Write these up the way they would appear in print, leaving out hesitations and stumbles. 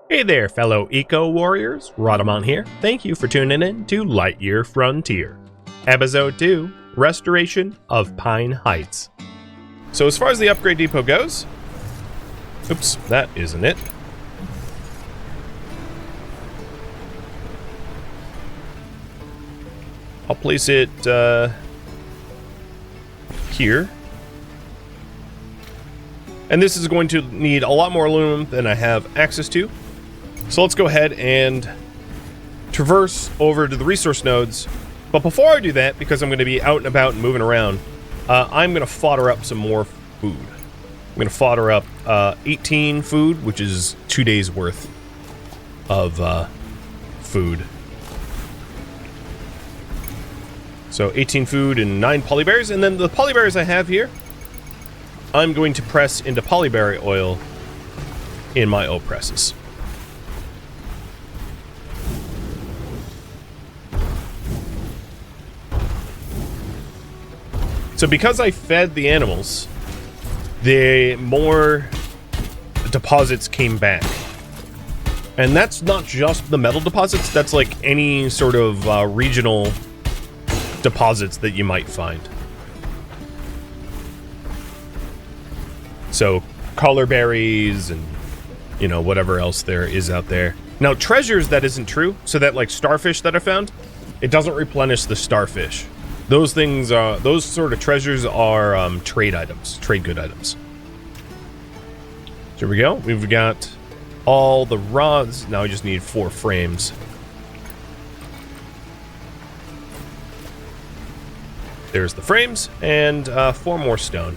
Hey there, fellow eco-warriors, Rhadamant here. Thank you for tuning in to Lightyear Frontier. Episode 2, Restoration of Pine Heights. So as far as the upgrade depot goes... Oops, that isn't it. I'll place it here. And this is going to need a lot more aluminum than I have access to. So let's go ahead and traverse over to the resource nodes. But before I do that, because I'm going to be out and about and moving around, I'm going to fodder up some more food. I'm going to fodder up 18 food, which is 2 days worth of food. So 18 food and 9 polyberries. And then the polyberries I have here, I'm going to press into polyberry oil in my oat presses. So because I fed the animals, the more deposits came back. And that's not just the metal deposits, that's like any sort of regional deposits that you might find. So color berries and, you know, whatever else there is out there. Now treasures, that isn't true. So that like starfish that I found, it doesn't replenish the starfish. Those things are, those sort of treasures are trade items, trade good items. So here we go. We've got all the rods. Now we just need 4 frames. There's the frames and 4 more stone.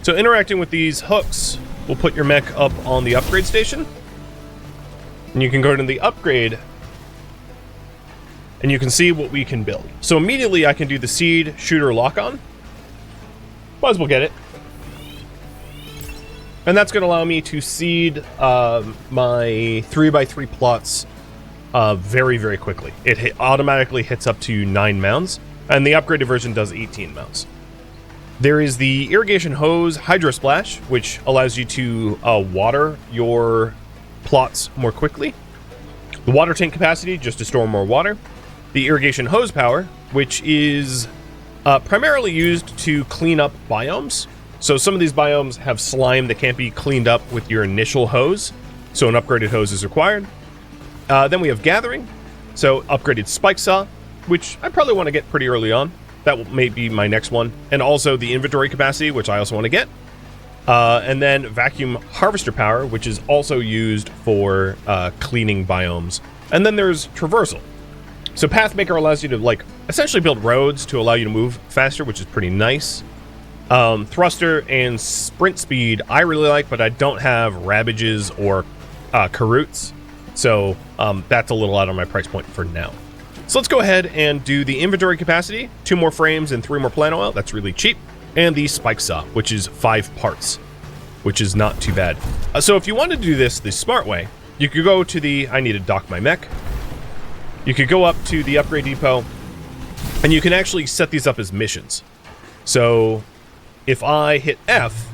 So interacting with these hooks will put your mech up on the upgrade station. And you can go to the upgrade and you can see what we can build. So immediately I can do the seed shooter lock-on. Might as well get it. And that's going to allow me to seed my 3x3 plots very, very quickly. It automatically hits up to 9 mounds, and the upgraded version does 18 mounds. There is the irrigation hose hydro splash, which allows you to water your plots more quickly. The water tank capacity, just to store more water. The irrigation hose power, which is primarily used to clean up biomes. So some of these biomes have slime that can't be cleaned up with your initial hose, so an upgraded hose is required. Then we have gathering, so upgraded spike saw, which I probably want to get pretty early on. That may be my next one. And also the inventory capacity, which I also want to get. And then vacuum harvester power, which is also used for cleaning biomes. And then there's traversal. So Pathmaker allows you to like essentially build roads to allow you to move faster, which is pretty nice. Thruster and sprint speed I really like, but I don't have Ravages or Karoots. So that's a little out of my price point for now. So let's go ahead and do the inventory capacity. 2 more frames and 3 more plant oil. That's really cheap. And the spike saw, which is 5 parts, which is not too bad. So if you wanted to do this the smart way, you could go to the, I need to dock my mech. You could go up to the upgrade depot and you can actually set these up as missions. So if I hit F,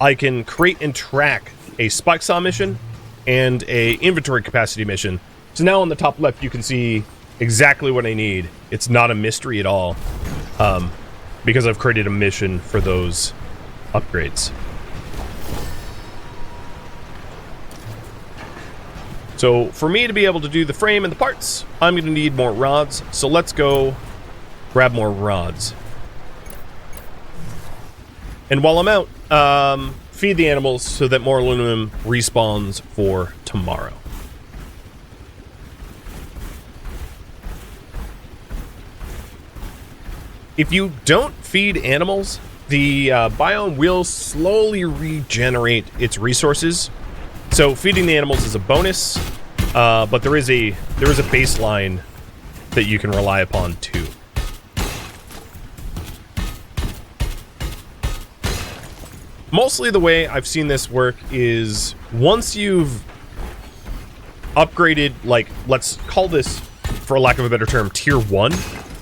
I can create and track a spike saw mission and a inventory capacity mission. So now on the top left, you can see exactly what I need. It's not a mystery at all, because I've created a mission for those upgrades. So for me to be able to do the frame and the parts, I'm going to need more rods. So let's go grab more rods. And while I'm out, feed the animals so that more aluminum respawns for tomorrow. If you don't feed animals, the biome will slowly regenerate its resources. So feeding the animals is a bonus, but there is a baseline that you can rely upon too. Mostly the way I've seen this work is once you've upgraded, like, let's call this for lack of a better term, tier 1.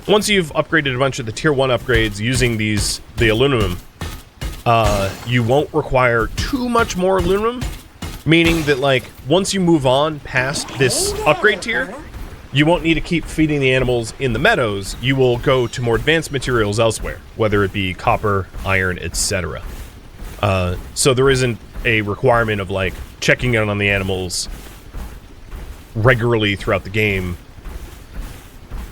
Once you've upgraded a bunch of the tier 1 upgrades using the aluminum, you won't require too much more aluminum, meaning that, like, once you move on past this upgrade tier, you won't need to keep feeding the animals in the meadows. You will go to more advanced materials elsewhere, whether it be copper, iron, etc. So there isn't a requirement of, like, checking in on the animals regularly throughout the game,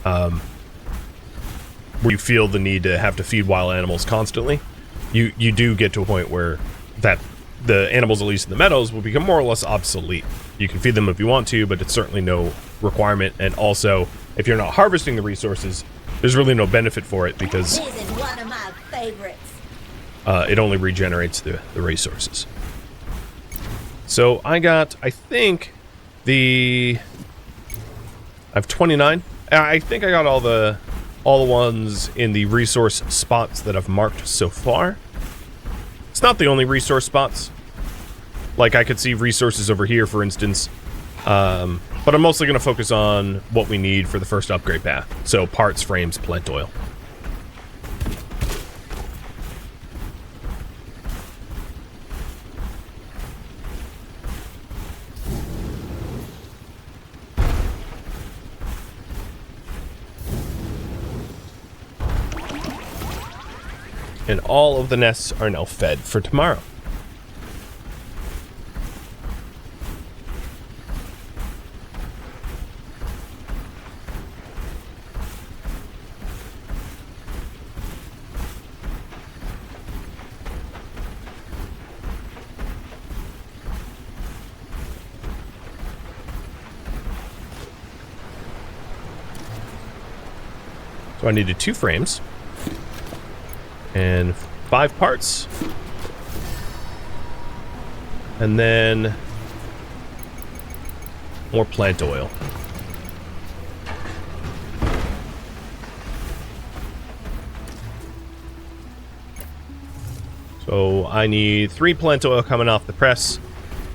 where you feel the need to have to feed wild animals constantly. You do get to a point where that the animals, at least in the meadows, will become more or less obsolete. You can feed them if you want to, but it's certainly no requirement. And also, if you're not harvesting the resources, there's really no benefit for it, because This is one of my favorites. it only regenerates the resources. So I got, I think, I have 29. I think I got all the ones in the resource spots that I've marked so far. It's not the only resource spots. Like, I could see resources over here, for instance. But I'm mostly going to focus on what we need for the first upgrade path. So, parts, frames, plant oil. And all of the nests are now fed for tomorrow. So I needed 2 frames. And 5 parts. And then more plant oil. So I need 3 plant oil coming off the press.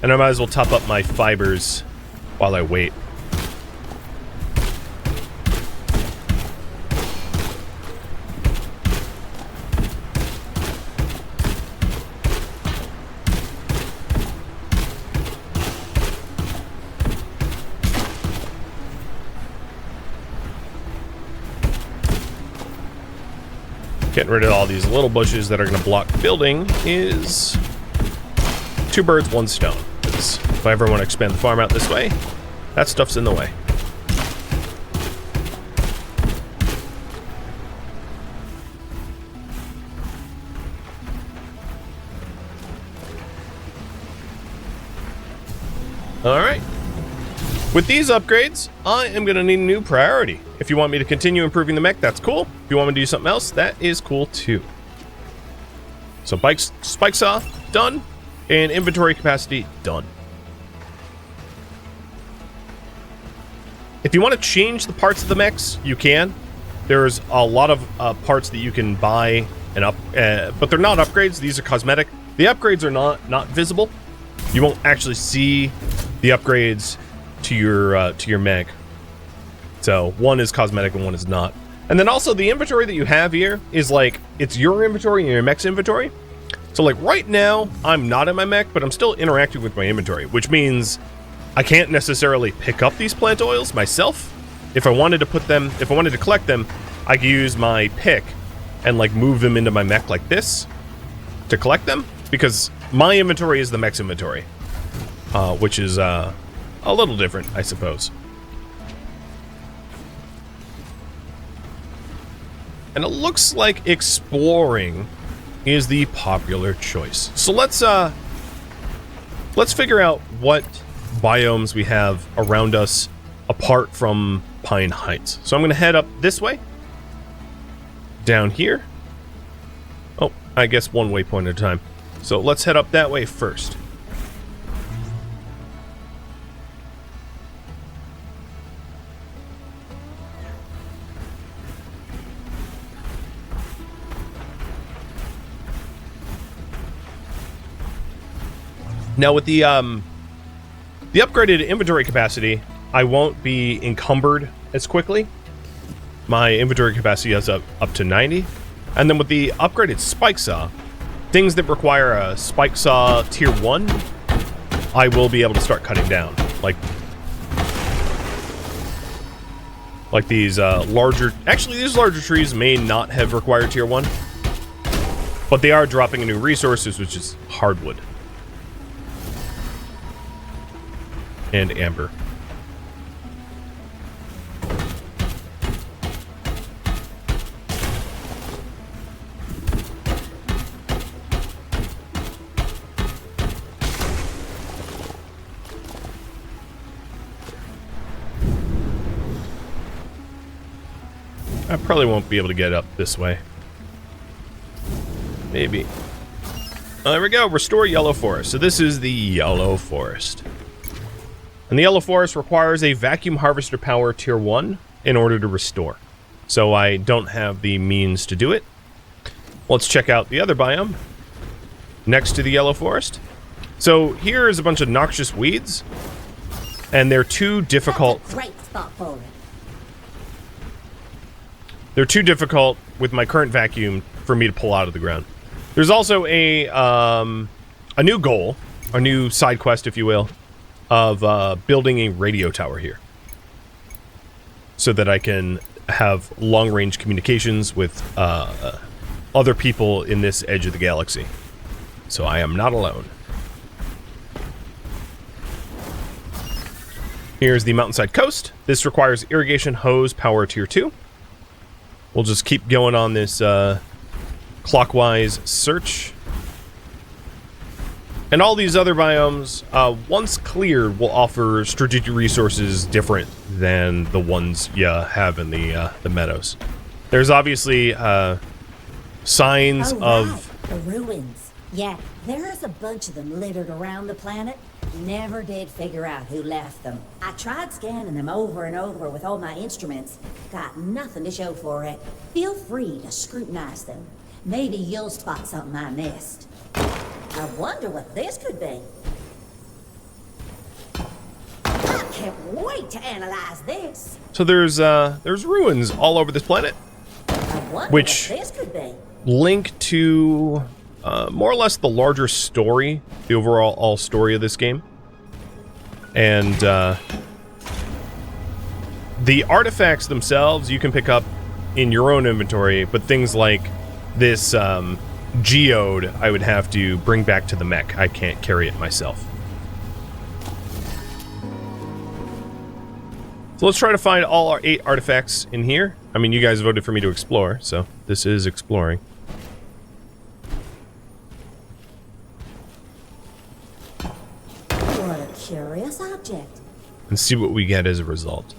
And I might as well top up my fibers while I wait. Getting rid of all these little bushes that are going to block building is 2 birds, 1 stone. Because if I ever want to expand the farm out this way, that stuff's in the way. Alright. With these upgrades, I am going to need a new priority. If you want me to continue improving the mech, that's cool. If you want me to do something else, that is cool too. So spike saw, done. And inventory capacity, done. If you want to change the parts of the mechs, you can. There's a lot of parts that you can buy and but they're not upgrades. These are cosmetic. The upgrades are not visible. You won't actually see the upgrades to your mech. So one is cosmetic and one is not. And then also the inventory that you have here is like, it's your inventory and your mech's inventory. So like right now, I'm not in my mech, but I'm still interacting with my inventory, which means I can't necessarily pick up these plant oils myself. If I wanted to collect them, I could use my pick and like move them into my mech like this to collect them, because my inventory is the mech's inventory, which is a little different, I suppose. And it looks like exploring is the popular choice. So let's figure out what biomes we have around us apart from Pine Heights. So I'm going to head up this way. Down here. Oh, I guess one waypoint at a time. So let's head up that way first. Now with the upgraded inventory capacity, I won't be encumbered as quickly. My inventory capacity is up to 90. And then with the upgraded spike saw, things that require a spike saw tier 1, I will be able to start cutting down. Like these larger... Actually, these larger trees may not have required tier 1. But they are dropping a new resources, which is hardwood. And amber. I probably won't be able to get up this way. Maybe. There we go. Restore yellow forest. So this is the yellow forest. And the yellow forest requires a vacuum harvester power tier 1 in order to restore. So I don't have the means to do it. Let's check out the other biome next to the yellow forest. So here is a bunch of noxious weeds, and they're too difficult. That's a great spot for it. They're too difficult with my current vacuum for me to pull out of the ground. There's also a new goal, a new side quest, if you will, of building a radio tower here, so that I can have long-range communications with other people in this edge of the galaxy. So I am not alone. Here's the mountainside coast. This requires irrigation hose power tier 2. We'll just keep going on this clockwise search. And all these other biomes, once cleared, will offer strategic resources different than the ones you have in the meadows. There's obviously signs of... The ruins. Yeah, there's a bunch of them littered around the planet. Never did figure out who left them. I tried scanning them over and over with all my instruments. Got nothing to show for it. Feel free to scrutinize them. Maybe you'll spot something I missed. I wonder what this could be. I can't wait to analyze this. So there's ruins all over this planet, I wonder which what this could be. link to more or less the larger story, the overall story of this game. And the artifacts themselves you can pick up in your own inventory, but things like this geode I would have to bring back to the mech. I can't carry it myself. So let's try to find all our 8 artifacts in here. I mean, you guys voted for me to explore, so this is exploring. What a curious object. And see what we get as a result.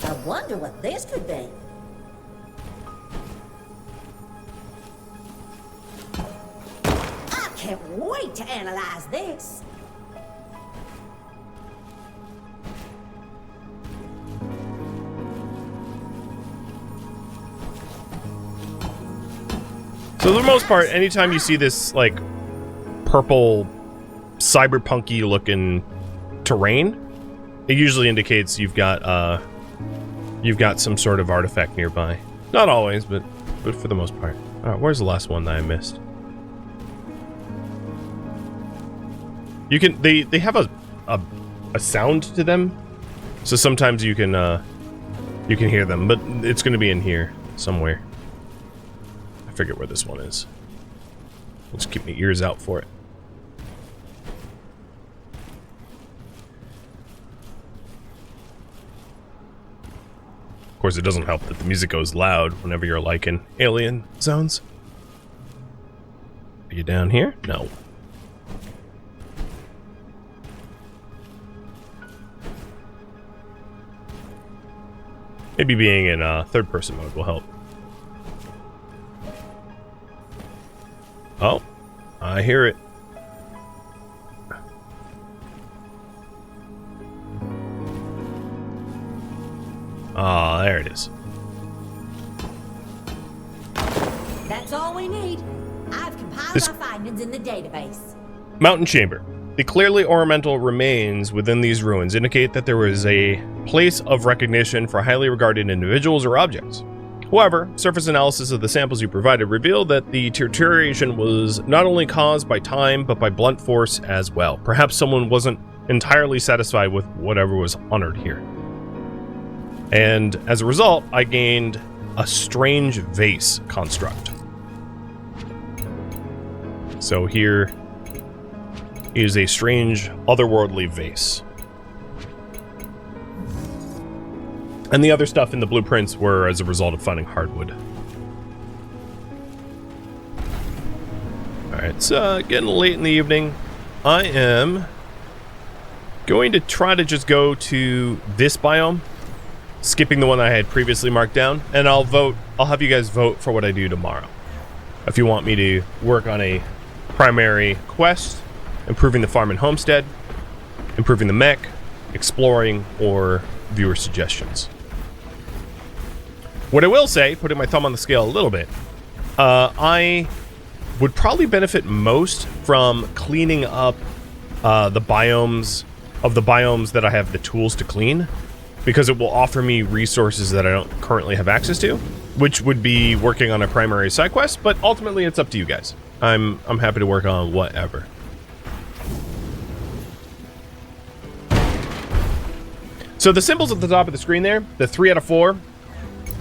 I wonder what this could be. I can't wait to analyze this. So for the most part, anytime you see this, like, purple, cyberpunky looking terrain, it usually indicates you've got some sort of artifact nearby. Not always, but for the most part. Alright, where's the last one that I missed? You can they have a sound to them, so sometimes you can hear them, but it's going to be in here somewhere. I forget where this one is. Let's keep my ears out for it. Of course, it doesn't help that the music goes loud whenever you're like in alien zones. Are you down here? No. Maybe being in third-person mode will help. Oh, I hear it. Ah, there it is. we need. I've compiled This- our findings in the database. Mountain Chamber. The clearly ornamental remains within these ruins indicate that there was a place of recognition for highly regarded individuals or objects. However, surface analysis of the samples you provided revealed that the deterioration was not only caused by time, but by blunt force as well. Perhaps someone wasn't entirely satisfied with whatever was honored here. And as a result, I gained a strange vase construct. So here is a strange, otherworldly vase. And the other stuff in the blueprints were as a result of finding hardwood. Alright, it's getting late in the evening. I am going to try to just go to this biome, skipping the one I had previously marked down, and I'll have you guys vote for what I do tomorrow. If you want me to work on a primary quest, improving the farm and homestead, improving the mech, exploring, or viewer suggestions. What I will say, putting my thumb on the scale a little bit, I would probably benefit most from cleaning up the biomes that I have the tools to clean, because it will offer me resources that I don't currently have access to, which would be working on a primary side quest, but ultimately it's up to you guys. I'm happy to work on whatever. So the symbols at the top of the screen there, the 3 out of 4.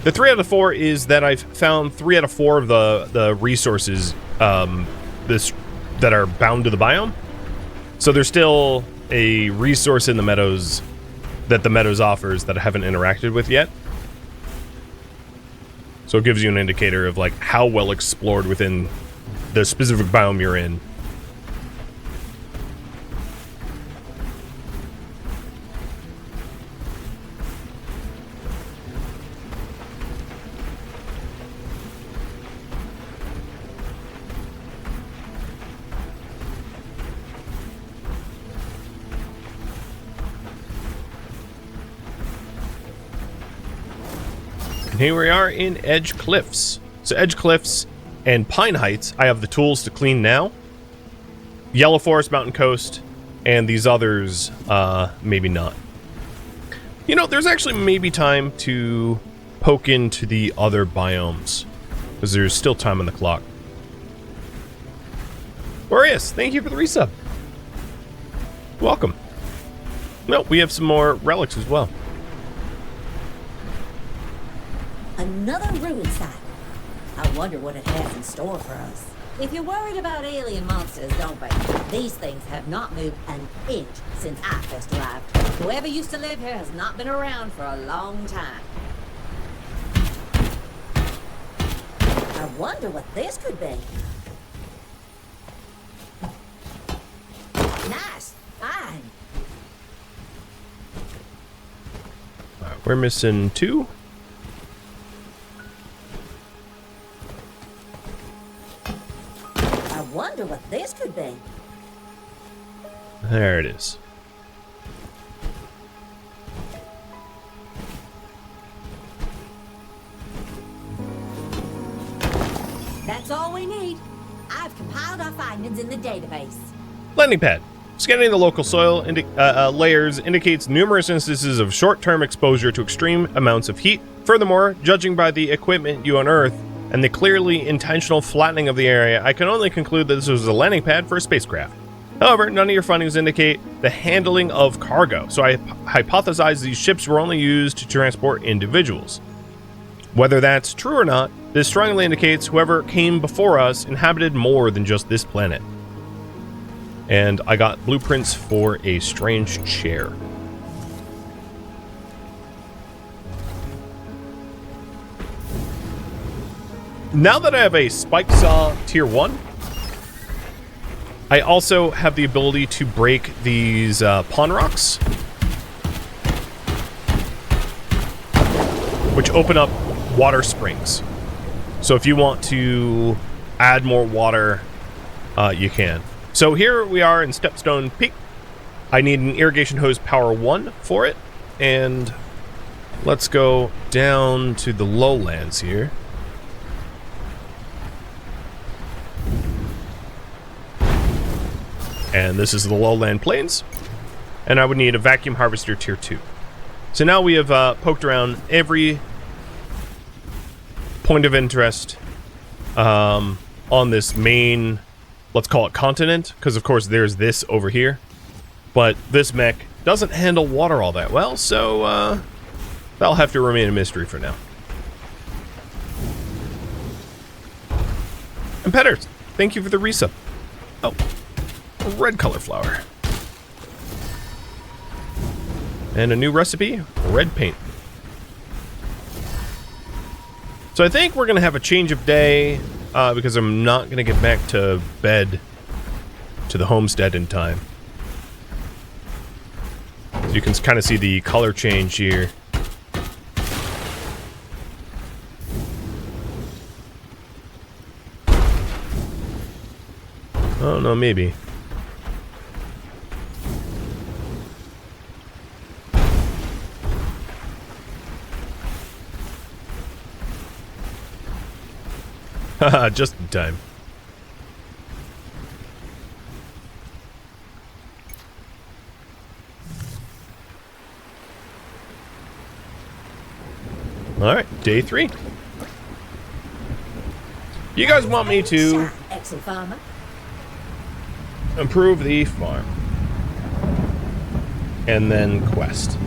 The 3 out of 4 is that I've found 3 out of 4 of the resources that are bound to the biome. So there's still a resource in the meadows that the meadows offers that I haven't interacted with yet. So it gives you an indicator of like how well explored within the specific biome you're in. Here we are in Edge Cliffs. So Edge Cliffs and Pine Heights, I have the tools to clean now. Yellow Forest, Mountain Coast, and these others, maybe not. You know, there's actually maybe time to poke into the other biomes, because there's still time on the clock. Boreas, thank you for the resub. Welcome. No, we have some more relics as well. Another ruin site. I wonder what it has in store for us. If you're worried about alien monsters, don't be. These things have not moved an inch since I first arrived. Whoever used to live here has not been around for a long time. I wonder what this could be. Nice. Fine. Alright, we're missing 2. I wonder what this could be. There it is. That's all we need. I've compiled our findings in the database. Landing pad. Scanning the local soil layers indicates numerous instances of short-term exposure to extreme amounts of heat. Furthermore, judging by the equipment you unearthed and the clearly intentional flattening of the area, I can only conclude that this was a landing pad for a spacecraft. However, none of your findings indicate the handling of cargo, so I hypothesize these ships were only used to transport individuals. Whether that's true or not, this strongly indicates whoever came before us inhabited more than just this planet. And I got blueprints for a strange chair. Now that I have a spike saw tier 1, I also have the ability to break these pawn rocks, which open up water springs. So if you want to add more water, you can. So here we are in Stepstone Peak. I need an irrigation hose power 1 for it. And let's go down to the lowlands here. And this is the lowland plains. And I would need a vacuum harvester tier 2. So now we have poked around every point of interest on this main, let's call it continent, because of course there's this over here. But this mech doesn't handle water all that well, so that'll have to remain a mystery for now. And Petters, thank you for the resub. Oh, a red color flower. And a new recipe, red paint. So I think we're going to have a change of day because I'm not going to get back to bed to the homestead in time. So you can kind of see the color change here. Oh, no, maybe. Haha, just in time. Alright, day 3. You guys want me to improve the farm. And then quest.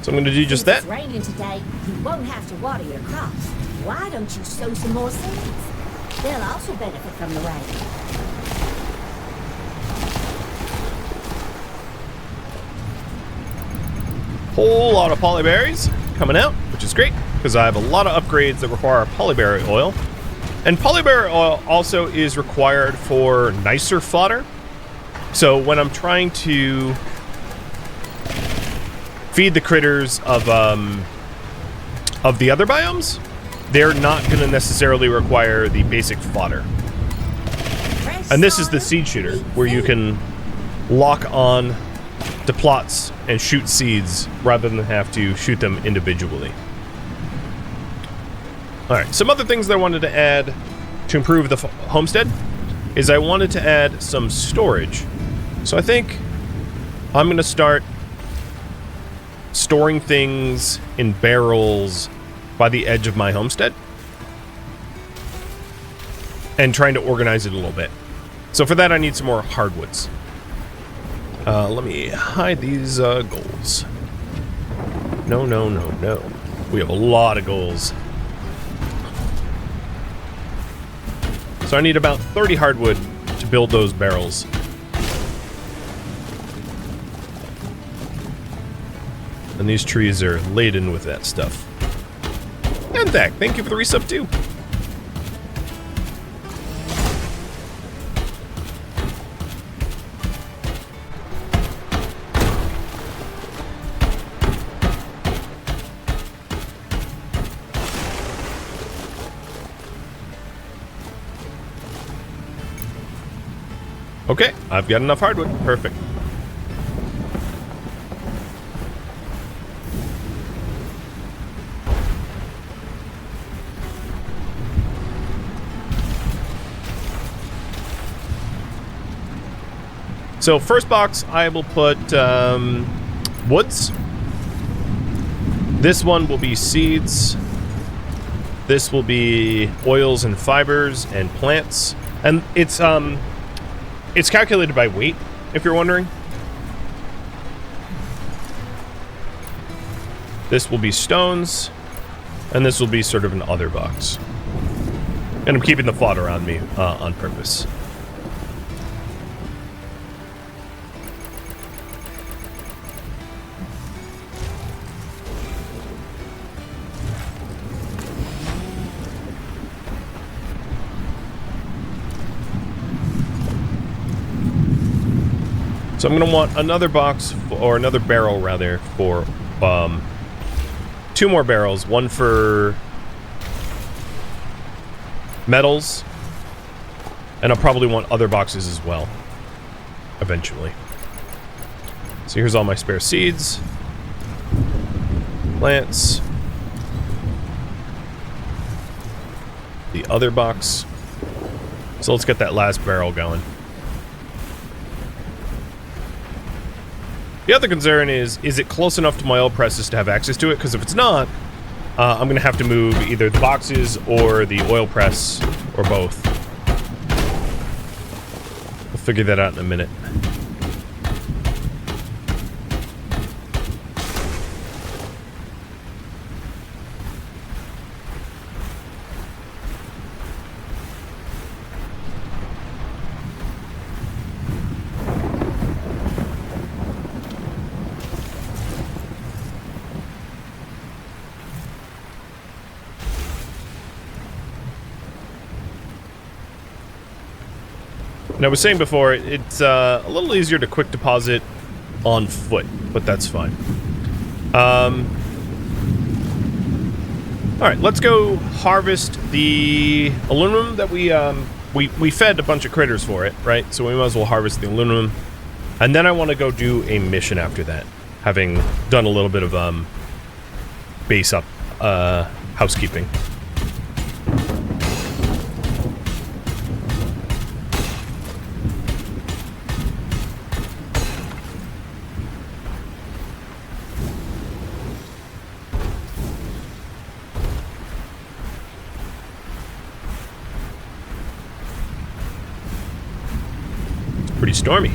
So I'm going to do just that. If it's raining today, you won't have to water your crops. Why don't you sow some more seeds? They'll also benefit from the rain. Whole lot of polyberries coming out, which is great, because I have a lot of upgrades that require polyberry oil. And polyberry oil also is required for nicer fodder. So when I'm trying to feed the critters of the other biomes, they're not going to necessarily require the basic fodder. And this is the seed shooter, where you can lock on to plots and shoot seeds rather than have to shoot them individually. Alright, some other things that I wanted to add to improve the homestead is I wanted to add some storage. So I think I'm going to start storing things in barrels by the edge of my homestead and trying to organize it a little bit. So for that I need some more hardwoods. Let me hide these goals. No, no, no, no. We have a lot of goals. So I need about 30 hardwood to build those barrels. And these trees are laden with that stuff. And Thak, thank you for the resub too. Okay, I've got enough hardwood. Perfect. So first box, I will put woods. This one will be seeds. This will be oils and fibers and plants. And it's calculated by weight, if you're wondering. This will be stones, and this will be sort of an other box. And I'm keeping the fodder on me on purpose. So I'm going to want another box, or another barrel rather, for 2 more barrels. One for metals, and I'll probably want other boxes as well, eventually. So here's all my spare seeds, plants, the other box. So let's get that last barrel going. The other concern is it close enough to my oil presses to have access to it? Because if it's not, I'm going to have to move either the boxes or the oil press, or both. We'll figure that out in a minute. And I was saying before, it's a little easier to quick deposit on foot, but that's fine. Alright, let's go harvest the aluminum that we fed a bunch of critters for it, right? So we might as well harvest the aluminum. And then I want to go do a mission after that, having done a little bit of base up housekeeping. Pretty stormy.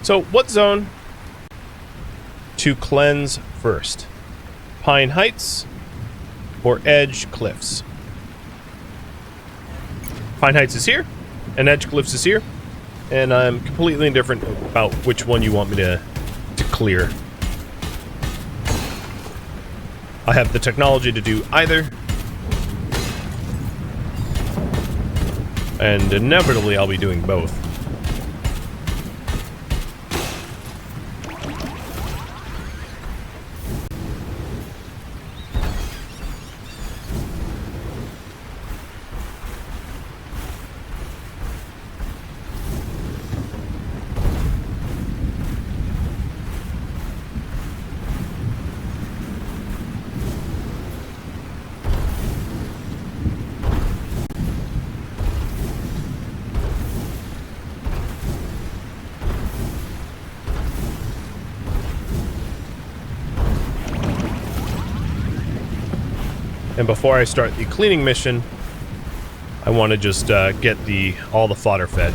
So, what zone to cleanse first? Pine Heights or Edge Cliffs? Pine Heights is here, and Edge Cliffs is here, and I'm completely indifferent about which one you want me to clear. I have the technology to do either, and inevitably I'll be doing both. And before I start the cleaning mission, I want to just get all the fodder fed.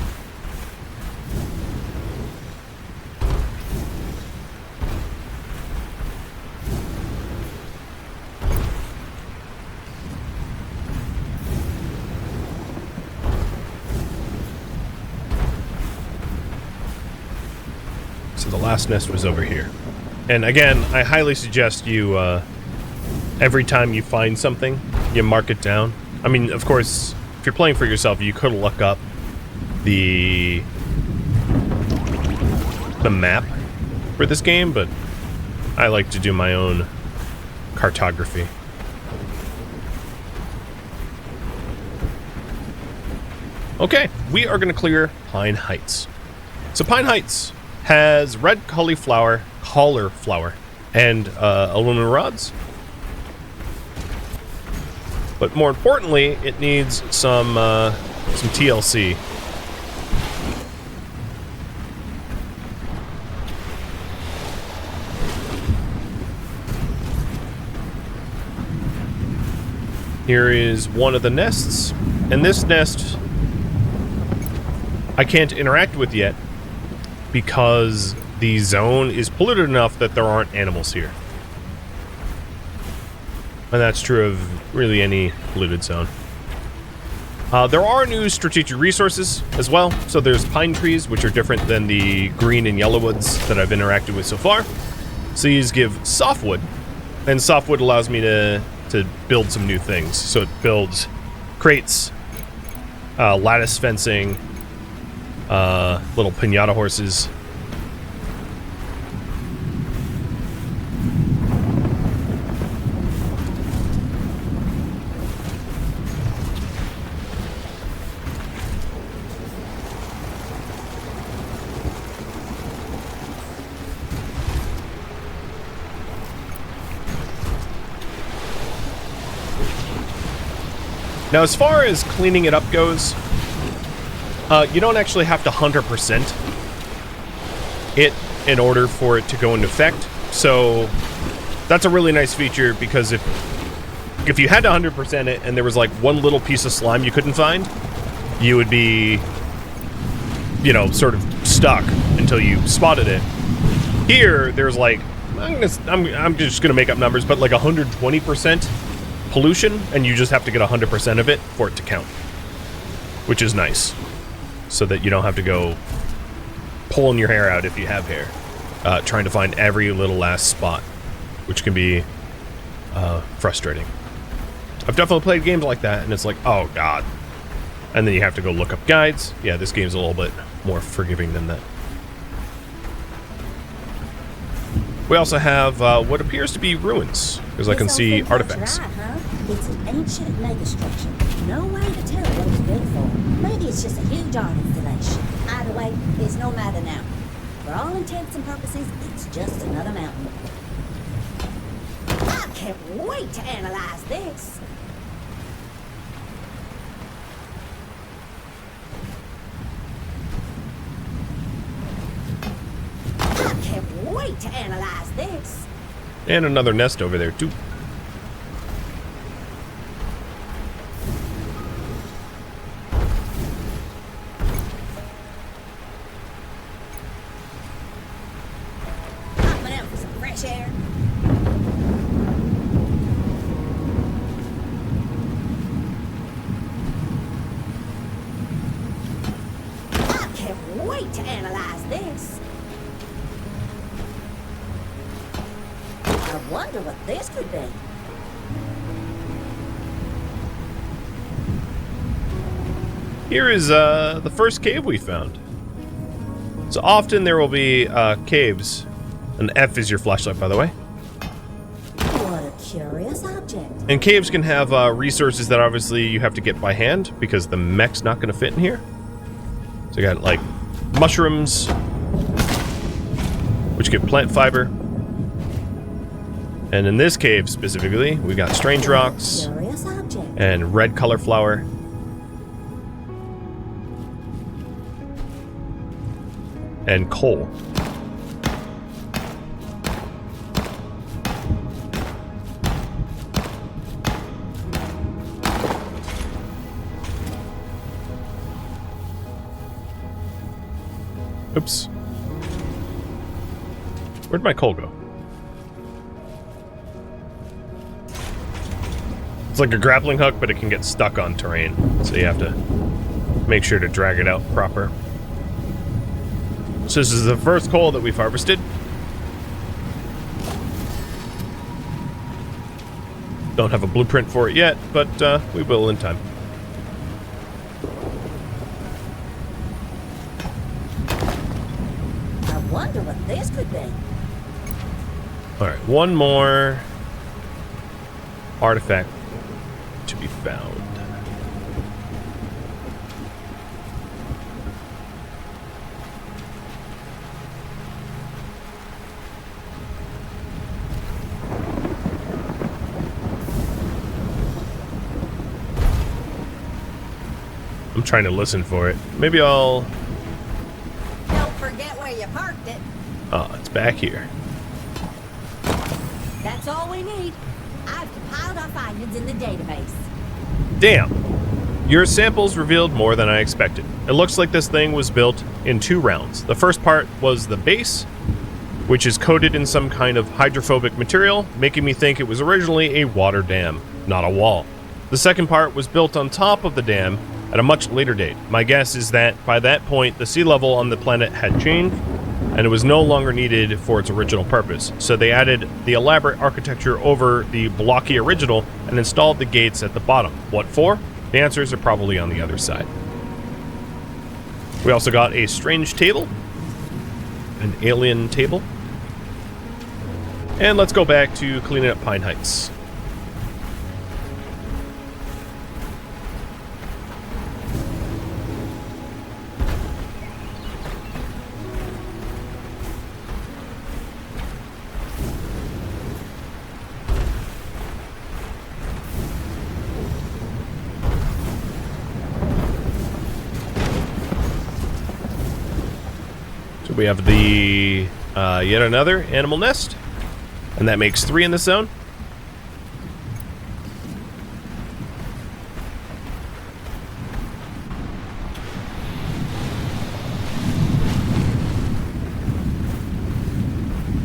So the last nest was over here. And again, I highly suggest you every time you find something, you mark it down. I mean, of course, if you're playing for yourself, you could look up the map for this game, but I like to do my own cartography. Okay, we are going to clear Pine Heights. So Pine Heights has red cauliflower, and aluminum rods. But more importantly, it needs some TLC. Here is one of the nests, and this nest I can't interact with yet because the zone is polluted enough that there aren't animals here. And that's true of really any polluted zone. There are new strategic resources as well. So there's pine trees, which are different than the green and yellow woods that I've interacted with so far. So these give softwood, and softwood allows me to build some new things. So it builds crates lattice fencing, little pinata horses. Now, as far as cleaning it up goes, you don't actually have to 100% it in order for it to go into effect. So that's a really nice feature, because if you had to 100% it and there was like one little piece of slime you couldn't find, you would be, you know, sort of stuck until you spotted it. Here, there's like, I'm just gonna make up numbers, but like 120% pollution, and you just have to get 100% of it for it to count, which is nice, so that you don't have to go pulling your hair out if you have hair, trying to find every little last spot, which can be frustrating. I've definitely played games like that, and it's like, oh god, and then you have to go look up guides. Yeah, this game's a little bit more forgiving than that. We also have what appears to be ruins, because I can see artifacts. Right, huh? It's an ancient megastructure. No way to tell what it's built for. Maybe it's just a huge art installation. Either way, it's no matter now. For all intents and purposes, it's just another mountain. I can't wait to analyze this. I can't wait to analyze this. And another nest over there, too. Popping out for some fresh air. I can't wait to analyze this. I wonder what this could be. Here is the first cave we found. So often there will be caves. An F is your flashlight, by the way. What a curious object. And caves can have resources that obviously you have to get by hand, because the mech's not going to fit in here. So you got like mushrooms, which give plant fiber. And in this cave specifically, we got strange rocks Curious object. and red color flower. And coal. Oops. Where'd my coal go? It's like a grappling hook, but it can get stuck on terrain, so you have to make sure to drag it out proper. So this is the first coal that we've harvested. Don't have a blueprint for it yet, but we will in time. I wonder what this could be. Alright, one more artifact to be found. I'm trying to listen for it. Maybe I'll... Don't forget where you parked it. Oh, it's back here. That's all we need. I've compiled our findings in the database. Damn! Your samples revealed more than I expected. It looks like this thing was built in 2 rounds. The first part was the base, which is coated in some kind of hydrophobic material, making me think it was originally a water dam, not a wall. The second part was built on top of the dam at a much later date. My guess is that by that point, the sea level on the planet had changed, and it was no longer needed for its original purpose. So they added the elaborate architecture over the blocky original and installed the gates at the bottom. What for? The answers are probably on the other side. We also got a strange table. An alien table. And let's go back to cleaning up Pine Heights. So we have the yet another animal nest. And that makes 3 in the zone.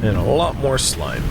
And a lot more slime.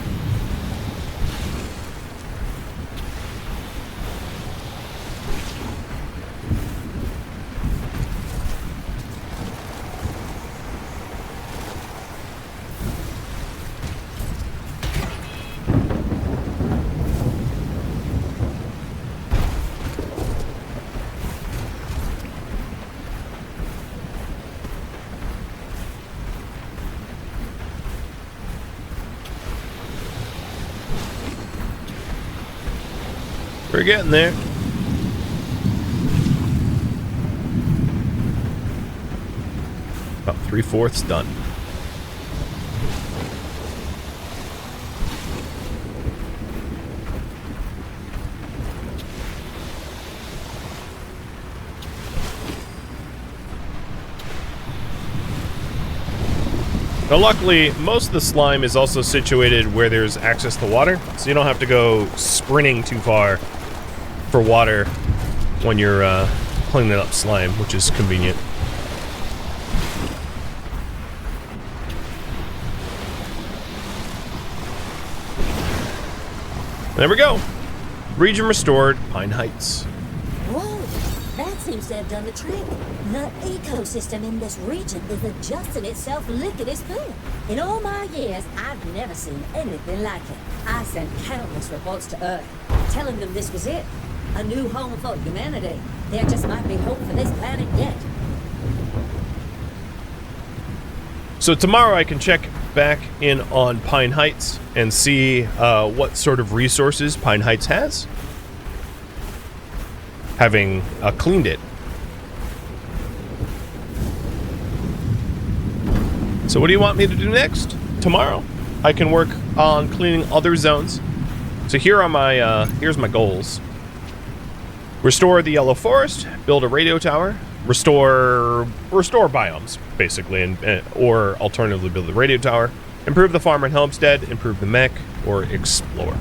We're getting there. About 3/4 done. Now luckily, most of the slime is also situated where there's access to water, so you don't have to go sprinting too far for water when you're cleaning up slime, which is convenient. There we go. Region restored, Pine Heights. Whoa, that seems to have done the trick. The ecosystem in this region is adjusting itself lickety-split. In all my years, I've never seen anything like it. I sent countless reports to Earth, telling them this was it. A new home for humanity. There just might be hope for this planet yet. So tomorrow I can check back in on Pine Heights and see what sort of resources Pine Heights has, having cleaned it. So what do you want me to do next? Tomorrow I can work on cleaning other zones. So here are my here's my goals. Restore the yellow forest, build a radio tower, restore biomes, basically, and or alternatively build a radio tower, improve the farm and homestead, improve the mech, or explore.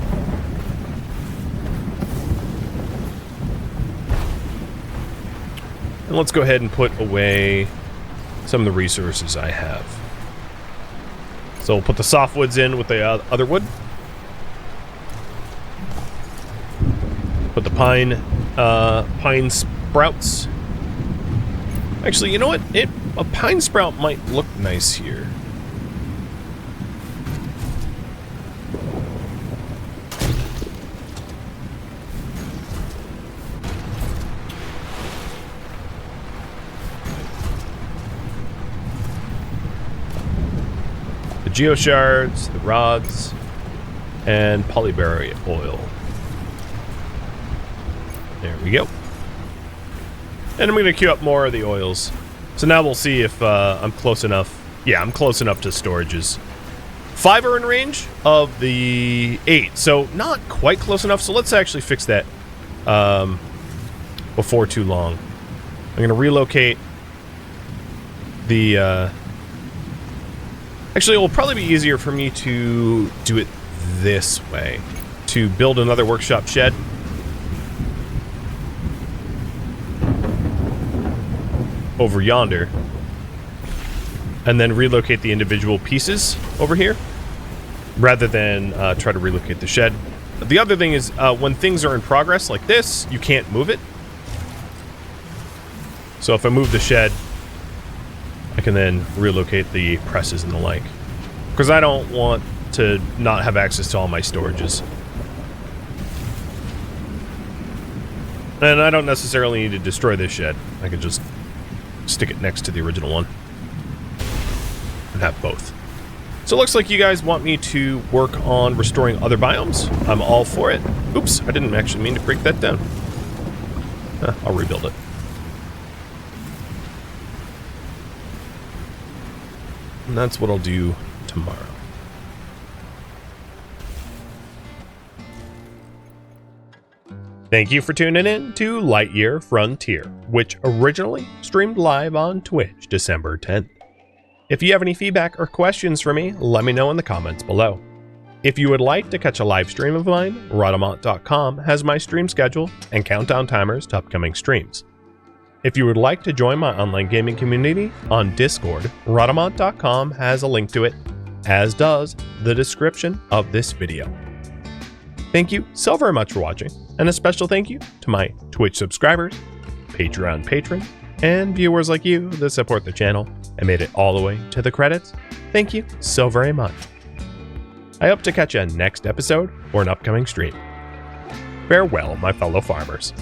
And let's go ahead and put away some of the resources I have. So we'll put the softwoods in with the other wood. Put the pine sprouts. Actually, you know what? A pine sprout might look nice here. The geoshards, the rods, and polyberry oil. There we go. And I'm going to queue up more of the oils. So now we'll see if I'm close enough. Yeah, I'm close enough to storages. 5 are in range of the 8, so not quite close enough. So let's actually fix that before too long. I'm going to relocate the... Actually, it will probably be easier for me to do it this way. To build another workshop shed. Over yonder, and then relocate the individual pieces over here rather than try to relocate the shed. The other thing is when things are in progress like this, you can't move it. So if I move the shed, I can then relocate the presses and the like, because I don't want to not have access to all my storages. And I don't necessarily need to destroy this shed. I can just stick it next to the original one and have both. So it looks like you guys want me to work on restoring other biomes. I'm all for it. Oops, I didn't actually mean to break that down. I'll rebuild it. And that's what I'll do tomorrow. Thank you for tuning in to Lightyear Frontier, which originally streamed live on Twitch December 10th. If you have any feedback or questions for me, let me know in the comments below. If you would like to catch a live stream of mine, Rhadamant.com has my stream schedule and countdown timers to upcoming streams. If you would like to join my online gaming community on Discord, Rhadamant.com has a link to it, as does the description of this video. Thank you so very much for watching, and a special thank you to my Twitch subscribers, Patreon patrons, and viewers like you that support the channel and made it all the way to the credits. Thank you so very much. I hope to catch you next episode or an upcoming stream. Farewell, my fellow farmers.